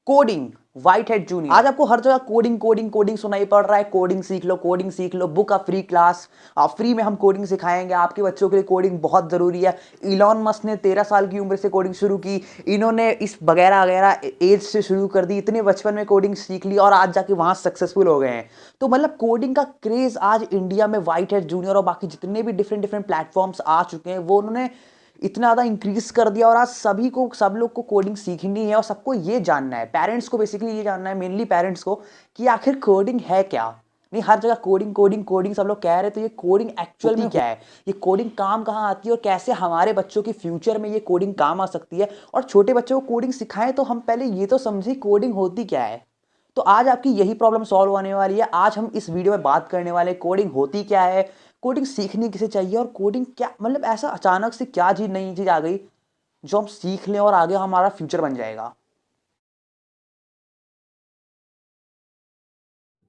Coding white head junior. आज आपको हर जगह कोडिंग कोडिंग कोडिंग सुनाई पड़ रहा है। कोडिंग सीख लो, book a free class, free में हम कोडिंग सिखाएंगे। आपके बच्चों के लिए कोडिंग बहुत जरूरी है। इलॉन मस्क ने 13 साल की उम्र से कोडिंग शुरू की। इन्होंने इस वगैरह वगैरह एज से शुरू कर दी, इतने बचपन में कोडिंग सीख ली और आज जाके वहां सक्सेसफुल हो गए हैं। तो मतलब कोडिंग का क्रेज आज इंडिया में व्हाइट हेड जूनियर और बाकी जितने भी डिफरेंट डिफरेंट प्लेटफॉर्म्स आ चुके हैं वो उन्होंने इतना ज़्यादा इंक्रीज कर दिया। और आज सभी को, सब लोग को कोडिंग सीखनी है और सबको ये जानना है, पेरेंट्स को बेसिकली ये जानना है, मेनली पेरेंट्स को, कि आखिर कोडिंग है क्या। नहीं, हर जगह कोडिंग कोडिंग कोडिंग सब लोग कह रहे, तो ये कोडिंग एक्चुअल में क्या है, ये कोडिंग काम कहाँ आती है और कैसे हमारे बच्चों के फ्यूचर में ये कोडिंग काम आ सकती है। और छोटे बच्चों को कोडिंग सिखाएं तो हम पहले ये तो समझे कोडिंग होती क्या है। तो आज आपकी यही प्रॉब्लम सॉल्व होने वाली है। आज हम इस वीडियो में बात करने वाले कोडिंग होती क्या है, कोडिंग सीखनी किसे चाहिए और कोडिंग क्या, मतलब ऐसा अचानक से क्या चीज, नई चीज आ गई जो हम सीख लें और आगे हमारा फ्यूचर बन जाएगा।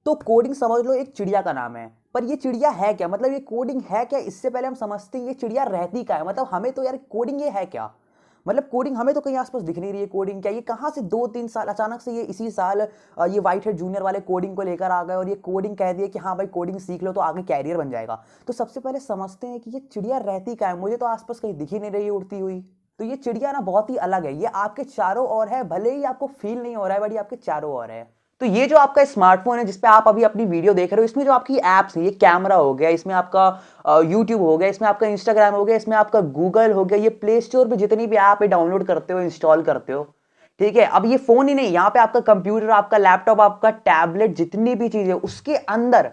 तो कोडिंग समझ लो एक चिड़िया का नाम है, पर ये चिड़िया है क्या, मतलब ये कोडिंग है क्या, इससे पहले हम समझते हैं ये चिड़िया रहती क्या है। मतलब हमें तो यार कोडिंग ये है क्या, मतलब कोडिंग हमें तो कहीं आसपास दिख नहीं रही है। कोडिंग क्या, ये कहाँ से 2-3 साल अचानक से ये इसी साल ये व्हाइट हेड जूनियर वाले कोडिंग को लेकर आ गए और ये कोडिंग कह दिए कि हाँ भाई कोडिंग सीख लो तो आगे कैरियर बन जाएगा। तो सबसे पहले समझते हैं कि ये चिड़िया रहती क्या है। मुझे तो आसपास कहीं दिख ही नहीं रही है उड़ती हुई। तो ये चिड़िया ना बहुत ही अलग है, ये आपके चारों ओर है, भले ही आपको फील नहीं हो रहा है बट ये आपके चारों ओर है। तो ये जो आपका स्मार्टफोन है जिसपे आप अभी अपनी वीडियो देख रहे हो, इसमें जो आपकी एप्स है, ये कैमरा हो गया, इसमें आपका यूट्यूब हो गया, इसमें आपका इंस्टाग्राम हो गया, इसमें आपका गूगल हो गया, ये प्ले स्टोर पे जितनी भी ऐप है डाउनलोड करते हो, इंस्टॉल करते हो। ठीक है, अब ये फोन ही नहीं, यहाँ पे आपका कंप्यूटर, आपका लैपटॉप, आपका टैबलेट, जितनी भी चीजें उसके अंदर,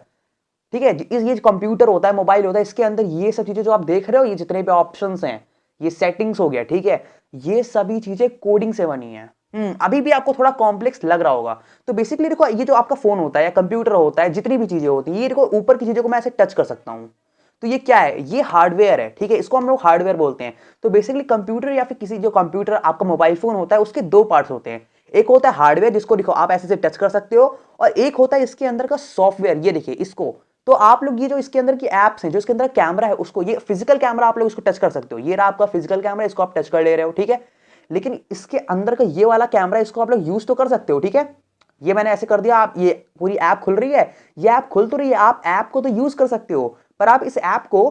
ठीक है, ये कंप्यूटर होता है, मोबाइल होता है, इसके अंदर ये सब चीजें जो आप देख रहे हो, ये जितने भी ऑप्शंस हैं, ये सेटिंग्स हो गया, ठीक है, ये सभी चीजें कोडिंग से बनी है। अभी भी आपको थोड़ा कॉम्प्लेक्स लग रहा होगा। तो बेसिकली देखो, ये जो आपका फोन होता है या कंप्यूटर होता है, जितनी भी चीजें होती है, ये देखो ऊपर की चीजों को मैं ऐसे टच कर सकता हूं। तो ये क्या है, ये हार्डवेयर है, ठीक है, इसको हम लोग हार्डवेयर बोलते हैं। तो बेसिकली कंप्यूटर या फिर किसी, जो कंप्यूटर आपका मोबाइल फोन होता है, उसके दो पार्ट्स होते हैं। एक होता है हार्डवेयर, जिसको देखो आप ऐसे से टच कर सकते हो, और एक होता है इसके अंदर का सॉफ्टवेयर, ये देखिए इसको। तो आप लोग ये जो इसके अंदर की एप्स हैं, जो इसके अंदर कैमरा है, उसको, ये फिजिकल कैमरा आप लोग इसको टच कर सकते हो, ये रहा आपका फिजिकल कैमरा, इसको आप टच कर ले रहे हो, ठीक है। लेकिन इसके अंदर का ये वाला कैमरा, इसको आप लोग यूज तो कर सकते हो, ठीक है। ये मैंने ऐसे कर दिया, आप, ये पूरी ऐप खुल रही है, ये ऐप खुल तो रही है, आप ऐप को तो यूज कर सकते हो, पर आप इस ऐप को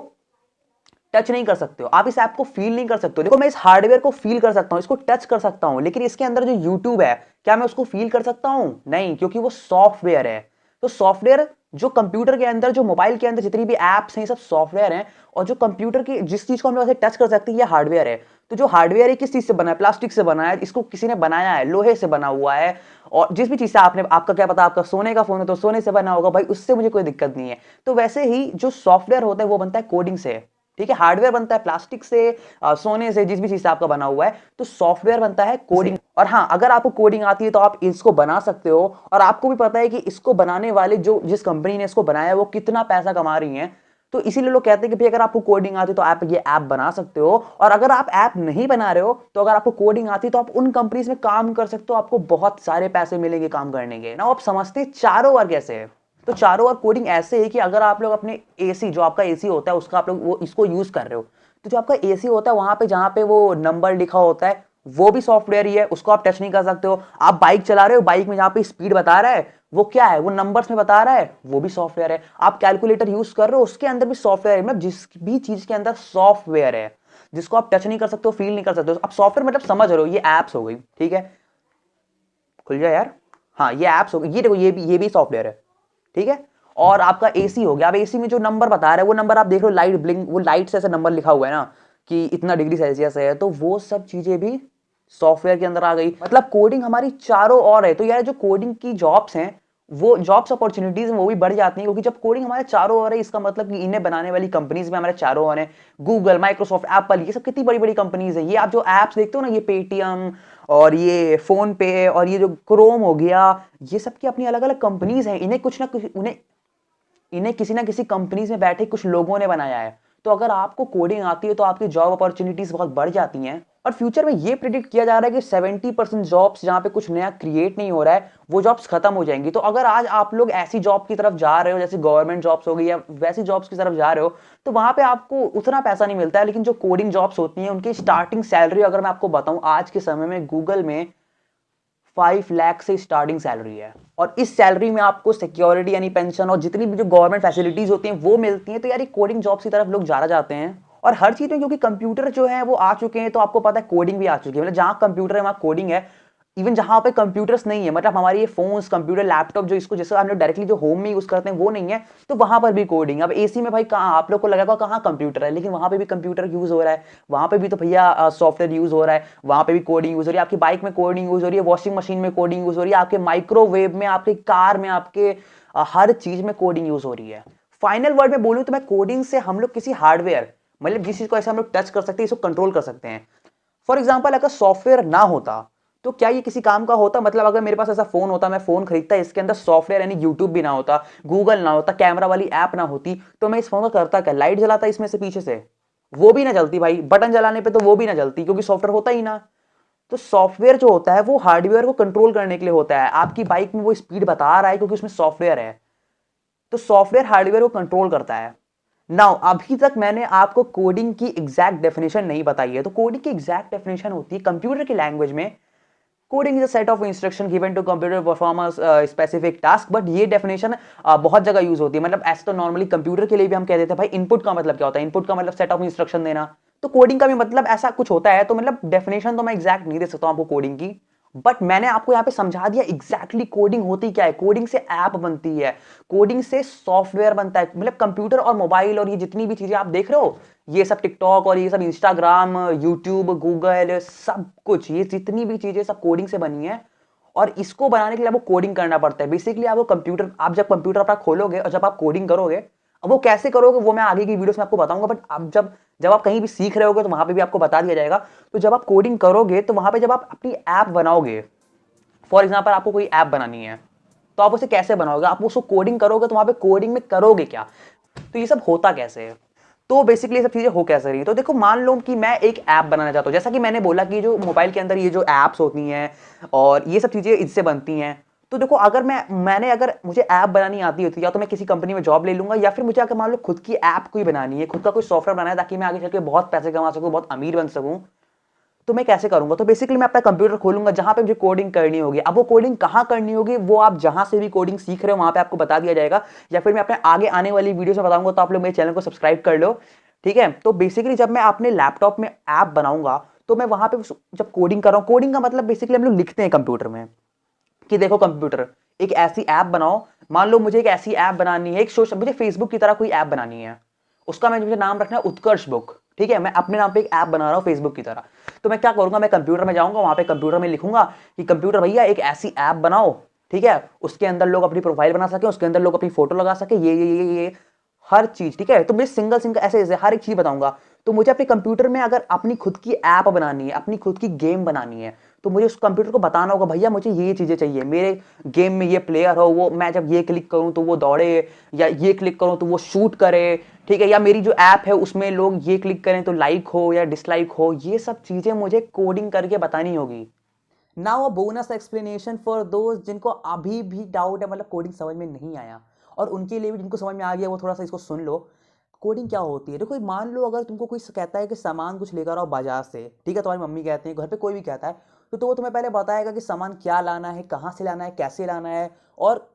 टच नहीं कर सकते हो, आप इस ऐप को फील नहीं कर सकते हो। देखो मैं इस हार्डवेयर को फील कर सकता हूं, इसको टच कर सकता हूं, लेकिन इसके अंदर जो यूट्यूब है, क्या मैं उसको फील कर सकता हूं? नहीं, क्योंकि वो सॉफ्टवेयर है। तो सॉफ्टवेयर जो कंप्यूटर के अंदर, जो मोबाइल के अंदर जितनी भी एप्स हैं, सब सॉफ्टवेयर हैं। और जो कंप्यूटर की जिस चीज को हम लोग ऐसे टच कर सकते हैं, ये हार्डवेयर है। तो जो हार्डवेयर है किस चीज से बना है? प्लास्टिक से बना है, इसको किसी ने बनाया है, लोहे से बना हुआ है। और जिस भी चीज से आपने, आपका क्या पता, आपका सोने का फोन है तो सोने से बना होगा भाई, उससे मुझे कोई दिक्कत नहीं है। तो वैसे ही जो सॉफ्टवेयर होता है वो बनता है कोडिंग से, ठीक है। हार्डवेयर बनता है प्लास्टिक से, सोने से, जिस भी चीज से आपका बना हुआ है। तो सॉफ्टवेयर बनता है कोडिंग। और हाँ, अगर आपको कोडिंग आती है तो आप इसको बना सकते हो, और आपको भी पता है कि इसको बनाने वाले, जो जिस कंपनी ने इसको बनाया है, वो कितना पैसा कमा रही है। तो इसीलिए लोग कहते हैं कि भाई अगर आपको कोडिंग आती है तो आप ये ऐप बना सकते हो, और अगर आप ऐप नहीं बना रहे हो तो अगर आपको कोडिंग आती है तो आप उन कंपनीज में काम कर सकते हो, आपको बहुत सारे पैसे मिलेंगे काम करने के ना। आप समझते हैं चारों ओर कैसे है। तो चारों ओर कोडिंग ऐसे है कि अगर आप लोग अपने एसी, जो आपका एसी होता है, उसका आप लोग वो इसको यूज कर रहे हो, तो जो आपका एसी होता है वहां पे, जहां पे वो नंबर लिखा होता है, वो भी सॉफ्टवेयर ही है, उसको आप टच नहीं कर सकते हो। आप बाइक चला रहे हो, बाइक में जहां पे स्पीड बता रहा है, वो क्या है, वो नंबर्स में बता रहा है, वो भी सॉफ्टवेयर है। आप कैलकुलेटर यूज कर रहे हो, उसके अंदर भी सॉफ्टवेयर है। मतलब जिस भी चीज के अंदर सॉफ्टवेयर है, जिसको आप टच नहीं कर सकते हो, फील नहीं कर सकते हो, आप सॉफ्टवेयर मतलब समझ रहे हो, ये एप्स हो गई, ठीक है। खुल जाए यार। हाँ, ये एप्स हो गई, ये देखो, ये भी सॉफ्टवेयर है, ठीक है। और आपका एसी हो गया। अब एसी में जो नंबर बता रहा है, वो नंबर आप देख लो, लाइट ब्लिंक, वो लाइट से ऐसा नंबर लिखा हुआ है ना कि इतना डिग्री सेल्सियस है, तो वो सब चीजें भी सॉफ्टवेयर के अंदर आ गई। मतलब कोडिंग हमारी चारों ओर है। तो यार जो कोडिंग की जॉब्स हैं, वो जॉब्स अपॉर्चुनिटीज वो भी बढ़ जाती हैं, क्योंकि जब कोडिंग हमारे चारों ओर है, इसका मतलब कि इन्हें बनाने वाली कंपनीज में हमारे चारों ओर है। गूगल, माइक्रोसॉफ्ट, एप्पल, ये सब कितनी बड़ी बड़ी कंपनीज है। ये आप जो एप्स देखते हो ना, ये पेटीएम और ये फोन पे और ये जो क्रोम हो गया, ये सब की अपनी अलग अलग कंपनीज हैं। इन्हें कुछ ना कुछ, इन्हें किसी ना किसी कंपनीज में बैठे कुछ लोगों ने बनाया है। तो अगर आपको कोडिंग आती है तो आपकी जॉब अपॉर्चुनिटीज बहुत बढ़ जाती हैं। और फ्यूचर में ये प्रिडिक्ट किया जा रहा है कि 70% जॉब्स जहां पे कुछ नया क्रिएट नहीं हो रहा है, वो जॉब्स खत्म हो जाएंगी। तो अगर आज आप लोग ऐसी जॉब की तरफ जा रहे हो, जैसे गवर्नमेंट जॉब्स हो गई या वैसी जॉब्स की तरफ जा रहे हो, तो वहां पे आपको उतना पैसा नहीं मिलता है। लेकिन जो कोडिंग जॉब्स होती हैं, उनकी स्टार्टिंग सैलरी अगर मैं आपको बताऊं, आज के समय में गूगल में 5 लाख से स्टार्टिंग सैलरी है, और इस सैलरी में आपको सिक्योरिटी यानी पेंशन और जितनी भी जो गवर्नमेंट फैसिलिटीज होती हैं वो मिलती हैं। तो यार ये कोडिंग जॉब्स की तरफ लोग ज़्यादा जाते हैं, और हर चीज़ में क्योंकि कंप्यूटर जो है वो आ चुके हैं, तो आपको पता है कोडिंग भी आ चुकी है। मतलब जहाँ कंप्यूटर है वहाँ कोडिंग है। इवन जहाँ पे कंप्यूटर्स नहीं है, मतलब हमारे ये फोन्स, कंप्यूटर, लैपटॉप जो इसको जैसे हम लोग डायरेक्टली जो होम में यूज करते हैं वो नहीं है, तो वहां पर भी कोडिंग। अब एसी में भाई कहाँ आप लोग को लगेगा कहाँ कंप्यूटर है, लेकिन वहां पे भी कंप्यूटर यूज हो रहा है, वहां पे भी तो भैया सॉफ्टवेयर यूज हो रहा है, वहां पे भी कोडिंग यूज हो रही है। आपकी बाइक में कोडिंग यूज हो रही है, वॉशिंग मशीन में कोडिंग यूज हो रही है, आपके माइक्रोवेव में, आपके कार में, आपके हर चीज में कोडिंग यूज हो रही है। फाइनल वर्ड में बोलूं तो मैं कोडिंग से हम लोग किसी हार्डवेयर, मतलब जिस चीज को ऐसे हम लोग टच कर सकते हैं, इसको कंट्रोल कर सकते हैं। फॉर एग्जाम्पल अगर सॉफ्टवेयर ना होता तो क्या ये किसी काम का होता? मतलब अगर मेरे पास ऐसा फोन होता, मैं फोन खरीदता, इसके अंदर सॉफ्टवेयर यानी यूट्यूब भी ना होता, गूगल ना होता, कैमरा वाली ऐप ना होती, तो मैं इस फोन का करता क्या? लाइट जलाता इसमें से पीछे से, वो भी ना जलती भाई, बटन जलाने पे तो वो भी ना जलती, क्योंकि सॉफ्टवेयर होता ही ना। तो सॉफ्टवेयर जो होता है वो हार्डवेयर को कंट्रोल करने के लिए होता है। आपकी बाइक में वो स्पीड बता रहा है क्योंकि उसमें सॉफ्टवेयर है, तो सॉफ्टवेयर हार्डवेयर को कंट्रोल करता है। नाउ अभी तक मैंने आपको कोडिंग की एग्जैक्ट डेफिनेशन नहीं बताई है। तो कोडिंग की एग्जैक्ट डेफिनेशन होती है कंप्यूटर की लैंग्वेज में, coding is a set of instruction given to computer perform a specific task. But ये डेफिनेशन बहुत जगह यूज होती है। मतलब ऐसे तो नॉर्मली कंप्यूटर के लिए भी हम कह देते हैं भाई इनपुट का मतलब क्या होता है, इनपुट का मतलब सेट ऑफ इंस्ट्रक्शन देना। तो कोडिंग का भी मतलब ऐसा कुछ होता है। तो मतलब डेफिनेशन तो मैं एग्जैक्ट नहीं दे सकता हूं आपको कोडिंग की, बट मैंने आपको यहाँ पे समझा दिया एग्जैक्टली कोडिंग होती क्या है। कोडिंग से ऐप बनती है, कोडिंग से सॉफ्टवेयर बनता है। मतलब कंप्यूटर और मोबाइल और ये जितनी भी चीजें आप देख रहे हो, ये सब टिकटॉक और ये सब इंस्टाग्राम, यूट्यूब, गूगल, सब कुछ, ये जितनी भी चीजें सब कोडिंग से बनी है। और इसको बनाने के लिए आपको कोडिंग करना पड़ता है। बेसिकली आपको कंप्यूटर, आप जब कंप्यूटर अपना खोलोगे और जब आप कोडिंग करोगे, अब वो कैसे करोगे वो मैं आगे की वीडियोस में आपको बताऊंगा। बट आप जब जब आप कहीं भी सीख रहे होगे तो वहां पे भी आपको बता दिया जाएगा। तो जब आप कोडिंग करोगे तो वहां पे जब आप अपनी ऐप बनाओगे, फॉर एग्जाम्पल आपको कोई ऐप बनानी है, तो आप उसे कैसे बनाओगे? आप उसको कोडिंग करोगे तो वहां पे कोडिंग में करोगे क्या? तो ये सब होता कैसे है? तो बेसिकली ये सब चीजें हो कैसे रही है? तो देखो, मान लो कि मैं एक ऐप बनाना चाहता हूं, जैसा कि मैंने बोला कि जो मोबाइल के अंदर ये जो ऐप्स होती हैं और ये सब चीजें इससे बनती हैं। तो देखो, अगर अगर मुझे ऐप बनानी आती होती, या तो मैं किसी कंपनी में जॉब ले लूंगा, या फिर मुझे अगर मान लो खुद की ऐप कोई बनानी है, खुद का कोई सॉफ्टवेयर बनाना है, ताकि मैं आगे चल के बहुत पैसे कमा सकूं, बहुत अमीर बन सकूं, तो मैं कैसे करूंगा? तो बेसिकली मैं अपना कंप्यूटर खोलूंगा जहां पे मुझे कोडिंग करनी होगी। अब वो कोडिंग कहां करनी होगी वो आप जहां से भी कोडिंग सीख रहे हो वहां पे आपको बता दिया जाएगा, या फिर मैं अपने आगे आने वाली वीडियो में बताऊंगा। तो आप लोग मेरे चैनल को सब्सक्राइब कर लो, ठीक है? तो बेसिकली जब मैं अपने लैपटॉप में ऐप बनाऊंगा, तो मैं वहां पे जब कोडिंग कर रहा हूं, कोडिंग का मतलब बेसिकली हम लोग लिखते हैं कंप्यूटर में कि देखो कंप्यूटर, एक ऐसी ऐप बनाओ। मान लो मुझे एक ऐसी ऐप बनानी है, एक सोशल, मुझे फेसबुक की तरह कोई ऐप बनानी है, उसका मुझे नाम रखना है उत्कर्ष बुक, ठीक है? मैं अपने नाम पे एक ऐप बना रहा हूं फेसबुक की तरह। तो मैं क्या करूंगा, मैं कंप्यूटर में जाऊंगा, वहां पे कंप्यूटर में लिखूंगा कि कंप्यूटर भैया एक ऐसी ऐप बनाओ, ठीक है? उसके अंदर लोग अपनी प्रोफाइल बना सके, उसके अंदर लोग अपनी फोटो लगा सके, ये हर चीज, ठीक है? तो मैं सिंगल सिंगल ऐसे ऐसे हर एक चीज बताऊंगा। तो मुझे अपने कंप्यूटर में अगर अपनी खुद की ऐप बनानी है, अपनी खुद की गेम बनानी है, तो मुझे उस कंप्यूटर को बताना होगा भैया मुझे ये चीजें चाहिए, मेरे गेम में ये प्लेयर हो, वो मैं जब ये क्लिक करूं तो वो दौड़े, या ये क्लिक करूं तो वो शूट करे, ठीक है? या मेरी जो ऐप है उसमें लोग ये क्लिक करें तो लाइक हो या डिसलाइक हो, ये सब चीजें मुझे कोडिंग करके बतानी होगी। Now a bonus explanation for दोस्त जिनको अभी भी डाउट है, मतलब कोडिंग समझ में नहीं आया, और उनके लिए भी जिनको समझ में आ गया वो थोड़ा सा इसको सुन लो। कोडिंग क्या होती है? देखो, मान लो अगर तुमको कोई कहता है कि सामान कुछ लेकर आओ बाजार से, ठीक है? तुम्हारी मम्मी कहते हैं, घर पे कोई भी कहता है, तो वो तुम्हें पहले बताएगा कि सामान क्या लाना है, कहाँ से लाना है, कैसे लाना है, और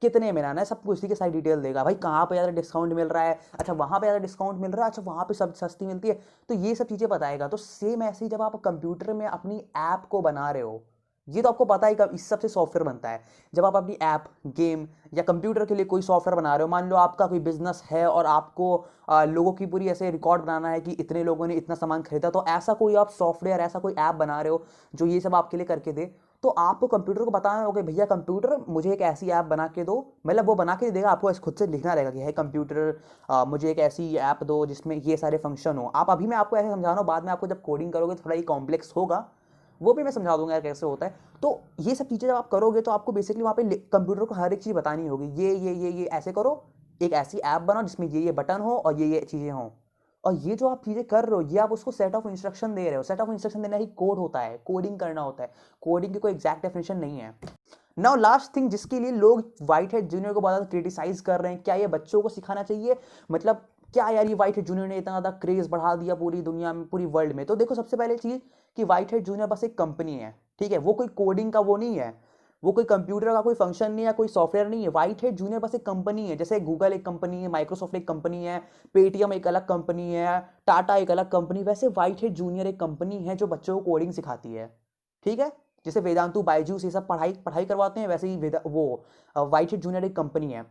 कितने में लाना है, सब कुछ, ठीक है? सारी डिटेल देगा भाई, कहाँ पे ज़्यादा डिस्काउंट मिल रहा है, अच्छा वहाँ पे ज़्यादा डिस्काउंट मिल रहा है, अच्छा वहाँ पे सब सस्ती मिलती है, तो ये सब चीज़ें बताएगा। तो सेम ऐसे ही जब आप कंप्यूटर में अपनी ऐप को बना रहे हो, ये तो आपको पता ही, कब इस सबसे सॉफ्टवेयर बनता है। जब आप अपनी ऐप, गेम या कंप्यूटर के लिए कोई सॉफ्टवेयर बना रहे हो, मान लो आपका कोई बिजनेस है और आपको लोगों की पूरी ऐसे रिकॉर्ड बनाना है कि इतने लोगों ने इतना सामान खरीदा, तो ऐसा कोई आप सॉफ्टवेयर, ऐसा कोई ऐप बना रहे हो जो ये सब आपके लिए करके दे, तो आपको कंप्यूटर को बताना होगा भैया कंप्यूटर मुझे एक ऐसी ऐप बना के दो। मतलब वो बना के देगा, आपको ऐसे खुद से लिखना रहेगा कि है कंप्यूटर मुझे एक ऐसी ऐप दो जिसमें ये सारे फंक्शन हो। आप अभी मैं आपको ऐसे समझा रहा हूँ, बाद में आपको जब कोडिंग करोगे थोड़ा ये कॉम्प्लेक्स होगा, वो भी मैं समझा दूंगा यार कैसे होता है। तो ये सब चीज़ें जब आप करोगे तो आपको बेसिकली वहाँ पे कंप्यूटर को हर एक चीज़ बतानी होगी, ये ऐसे करो, एक ऐसी ऐप बनाओ जिसमें ये बटन हो और ये चीज़ें हों। और ये जो आप चीज़ें कर रहे हो, ये आप उसको सेट ऑफ इंस्ट्रक्शन दे रहे हो। सेट ऑफ इंस्ट्रक्शन देना ही कोड होता है, कोडिंग करना होता है। कोडिंग की कोई एग्जैक्ट डेफिनेशन नहीं है। नाउ लास्ट थिंग जिसके लिए लोग व्हाइट हेड जूनियर को बहुत ज़्यादा क्रिटिसाइज कर रहे हैं, क्या ये बच्चों को सिखाना चाहिए? मतलब क्या यार ये व्हाइट हेड जूनियर ने इतना ज़्यादा क्रेज बढ़ा दिया पूरी दुनिया में, पूरी वर्ल्ड में? तो देखो, सबसे पहले चीज़ कि व्हाइट हेड जूनियर बस एक कंपनी है, ठीक है, वो कोई कोडिंग का वो नहीं है, वो कोई कंप्यूटर का कोई फंक्शन नहीं है, कोई सॉफ्टवेयर नहीं है। व्हाइट हेड जूनियर बस एक कंपनी है, जैसे गूगल एक कंपनी है, माइक्रोसॉफ्ट एक कंपनी है, पेटीएम एक अलग कंपनी है, टाटा एक अलग कंपनी, वैसे व्हाइट हेड जूनियर एक कंपनी है जो बच्चों को कोडिंग सिखाती है। ठीक है, जैसे वेदांतु बायजूस ये सब पढ़ाई पढ़ाई करवाते हैं, वैसे ही वो व्हाइट हेड जूनियर एक कंपनी है।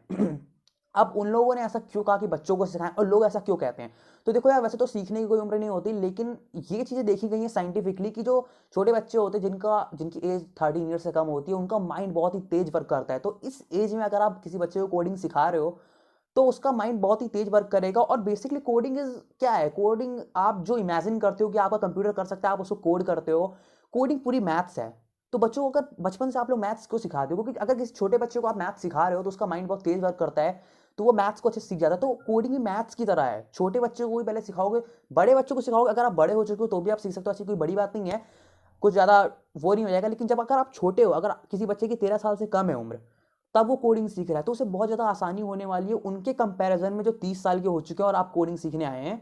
अब उन लोगों ने ऐसा क्यों कहा कि बच्चों को सिखाएं, और लोग ऐसा क्यों कहते हैं? तो देखो यार, वैसे तो सीखने की कोई उम्र नहीं होती, लेकिन ये चीज़ें देखी गई हैं साइंटिफिकली कि जो छोटे बच्चे होते हैं जिनकी एज 13 ईयर से कम होती है, उनका माइंड बहुत ही तेज वर्क करता है। तो इस एज में अगर आप किसी बच्चे को कोडिंग सिखा रहे हो तो उसका माइंड बहुत ही तेज वर्क करेगा। और बेसिकली कोडिंग इज क्या है? कोडिंग आप जो इमेजिन करते हो कि आपका कंप्यूटर कर सकता है, आप उसको कोड करते हो। कोडिंग पूरी मैथ्स है। तो बच्चों को अगर बचपन से आप लोग मैथ्स क्यों सिखाते हो? क्योंकि अगर किसी छोटे बच्चे को आप मैथ्स सिखा रहे हो तो उसका माइंड बहुत तेज वर्क करता है, तो वो मैथ्स को अच्छे से सीख जाता है। तो कोडिंग भी मैथ्स की तरह है, छोटे बच्चों को भी पहले सिखाओगे, बड़े बच्चों को सिखाओगे। अगर आप बड़े हो चुके हो तो भी आप सीख सकते हो, ऐसी कोई बड़ी बात नहीं है, कुछ ज़्यादा वो नहीं हो जाएगा। लेकिन जब अगर आप छोटे हो, अगर किसी बच्चे की 13 साल से कम है उम्र, तब वो कोडिंग सीख रहा है, तो उसे बहुत ज़्यादा आसानी होने वाली है उनके कंपैरिजन में जो 30 साल के हो चुके हैं और आप कोडिंग सीखने आए हैं।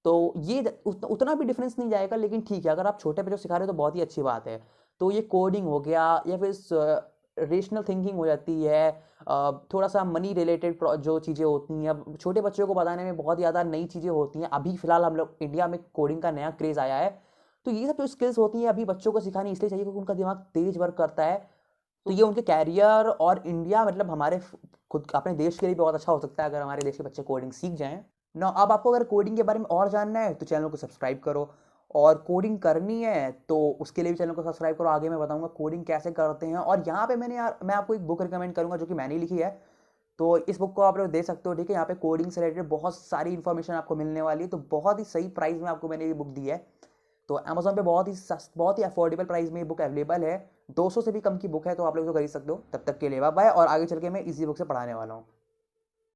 तो ये उतना भी डिफरेंस नहीं जाएगा। लेकिन ठीक है, अगर आप छोटे बच्चों को सिखा रहे हो तो बहुत ही अच्छी बात है। तो ये कोडिंग हो गया, या फिर रेशनल थिंकिंग हो जाती है, थोड़ा सा मनी रिलेटेड जो चीज़ें होती हैं, अब छोटे बच्चों को बताने में बहुत ज़्यादा नई चीज़ें होती हैं। अभी फिलहाल हम लोग इंडिया में कोडिंग का नया क्रेज़ आया है, तो ये सब जो स्किल्स होती हैं अभी बच्चों को सिखानी इसलिए चाहिए क्योंकि उनका दिमाग तेज वर्क करता है। तो ये उनके कैरियर और इंडिया मतलब हमारे खुद अपने देश के लिए भी बहुत अच्छा हो सकता है अगर हमारे देश के बच्चे कोडिंग सीख जाएं ना। अब आपको अगर कोडिंग के बारे में और जानना है तो चैनल को सब्सक्राइब करो, और कोडिंग करनी है तो उसके लिए भी चैनल को सब्सक्राइब करो। आगे मैं बताऊंगा कोडिंग कैसे करते हैं। और यहाँ पे मैं आपको एक बुक रिकमेंड करूंगा जो कि मैंने लिखी है, तो इस बुक को आप लोग दे सकते हो। ठीक है, यहाँ पे कोडिंग से रिलेटेड बहुत सारी इन्फॉर्मेशन आपको मिलने वाली है, तो बहुत ही सही प्राइस में आपको मैंने ये बुक दी है। तो अमेजोन पे बहुत ही अफोर्डेबल प्राइस में ये बुक अवेलेबल है। 200 से भी कम की बुक है, तो आप लोग तो खरीद सकते हो। तब तक के लिए बाय बाय, और आगे चल के मैं इसी बुक से पढ़ाने वाला हूँ।